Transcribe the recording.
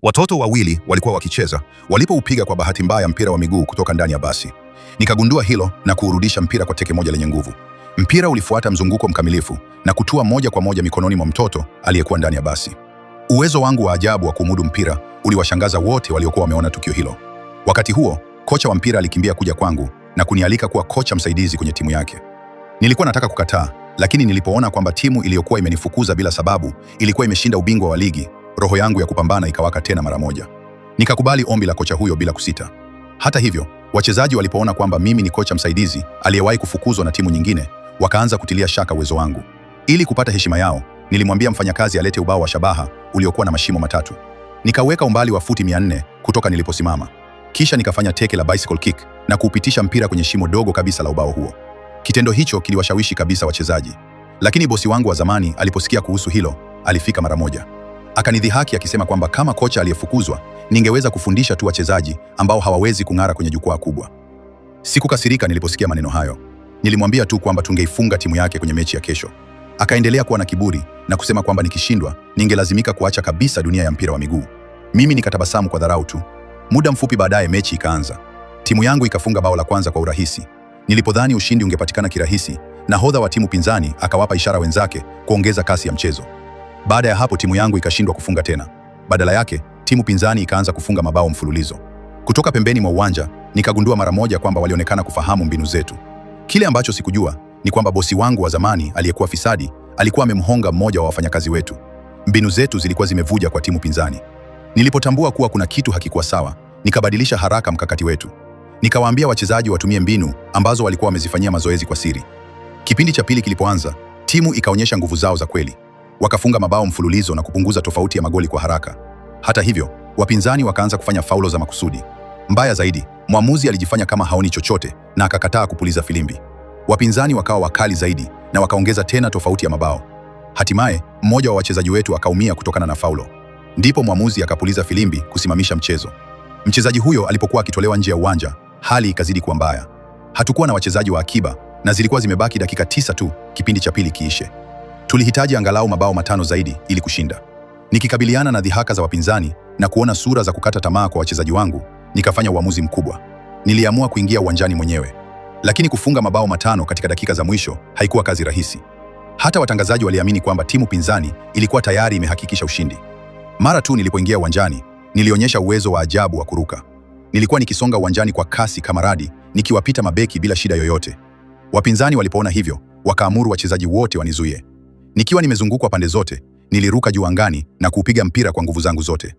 Watoto wawili walikuwa wakicheza walipoupiga kwa bahati mbaya mpira wa miguu kutoka ndani ya basi. Nikagundua hilo na kuurudisha mpira kwa teke moja lenye nguvu. Mpira ulifuata mzunguko mkamilifu na kutua moja kwa moja mikononi mwa mtoto aliyekuwa ndani ya basi. Uwezo wangu wa ajabu wa kumudu mpira uliwashangaza wote waliokuwa wameona tukio hilo. Wakati huo, kocha wa mpira alikimbia kuja kwangu na kunialika kuwa kocha msaidizi kwenye timu yake. Nilikuwa nataka kukataa, lakini nilipoona kwamba timu iliyokuwa imenifukuza bila sababu ilikuwa imeshinda ubingwa wa ligi, roho yangu ya kupambana ikawaka tena mara moja. Nikakubali ombi la kocha huyo bila kusita. Hata hivyo, wachezaji walipoona kwamba mimi ni kocha msaidizi aliyewahi kufukuzwa na timu nyingine, wakaanza kutilia shaka uwezo wangu. Ili kupata heshima yao, nilimwambia mfanyakazi alete ubao wa shabaha uliokuwa na mashimo 3. Nikaweka umbali wa futi 400 kutoka niliposimama. Kisha nikafanya teke la bicycle kick na kuupitisha mpira kwenye shimo dogo kabisa la ubao huo. Kitendo hicho kiliwashawishi kabisa wachezaji. Lakini bosi wangu wa zamani aliposikia kuhusu hilo, alifika mara moja. Akanidhihaki akisema kwamba kama kocha aliyefukuzwa, ningeweza kufundisha tu wachezaji ambao hawawezi kung'ara kwenye jukwaa kubwa. Sikukasirika niliposikia maneno hayo. Nilimwambia tu kwamba tungeifunga timu yake kwenye mechi ya kesho. Akaendelea kuwa na kiburi na kusema kwamba nikishindwa, ningelazimika kuacha kabisa dunia ya mpira wa miguu. Mimi nikatabasamu kwa dharau tu. Muda mfupi baadaye mechi ikaanza. Timu yangu ikafunga bao la kwanza kwa urahisi. Nilipodhani ushindi ungepatikana kirahisi, nahodha wa timu pinzani akawapa ishara wenzake kuongeza kasi ya mchezo. Baada ya hapo timu yangu ikashindwa kufunga tena. Badala yake, timu pinzani ikaanza kufunga mabao mfululizo. Kutoka pembeni mwa uwanja, nikagundua mara moja kwamba walionekana kufahamu mbinu zetu. Kile ambacho sikujua ni kwamba bosi wangu wa zamani aliyekuwa fisadi alikuwa amemhonga mmoja wa wafanyakazi wetu. Mbinu zetu zilikuwa zimevuja kwa timu pinzani. Nilipotambua kuwa kuna kitu hakikuwa sawa, nikabadilisha haraka mkakati wetu. Nikawaambia wachezaji watumie mbinu ambazo walikuwa wamezifanyia mazoezi kwa siri. Kipindi cha pili kilipoanza, timu ikaonyesha nguvu zao za kweli. Wakafunga mabao mfululizo na kupunguza tofauti ya magoli kwa haraka. Hata hivyo, wapinzani wakaanza kufanya faulo za makusudi. Mbaya zaidi, mwamuzi alijifanya kama haoni chochote na akakataa kupuliza filimbi. Wapinzani wakawa wakali zaidi na wakaongeza tena tofauti ya mabao. Hatimaye, mmoja wa wachezaji wetu akaumia kutokana na faulo. Ndipo mwamuzi akapuliza filimbi kusimamisha mchezo. Mchezaji huyo alipokuwa akitolewa nje ya uwanja, hali ikazidi kuwa mbaya. Hatukuwa na wachezaji wa akiba na zilikuwa zimebaki dakika 9 tu kipindi cha pili kiishe. Tulihitaji angalau mabao 5 zaidi ili kushinda. Nikikabiliana na dhihaka za wapinzani na kuona sura za kukata tamaa kwa wachezaji wangu, nikafanya uamuzi mkubwa. Niliamua kuingia uwanjani mwenyewe. Lakini kufunga mabao 5 katika dakika za mwisho haikuwa kazi rahisi. Hata watangazaji waliamini kwamba timu pinzani ilikuwa tayari imehakikisha ushindi. Mara tu nilipoingia uwanjani, nilionyesha uwezo wa ajabu wa kuruka. Nilikuwa nikisonga uwanjani kwa kasi kama radi, nikiwapita mabeki bila shida yoyote. Wapinzani walipoona hivyo, wakaamuru wachezaji wote wanizuie. Nikiwa nimezungukwa pande zote, niliruka juu angani na kuupiga mpira kwa nguvu zangu zote.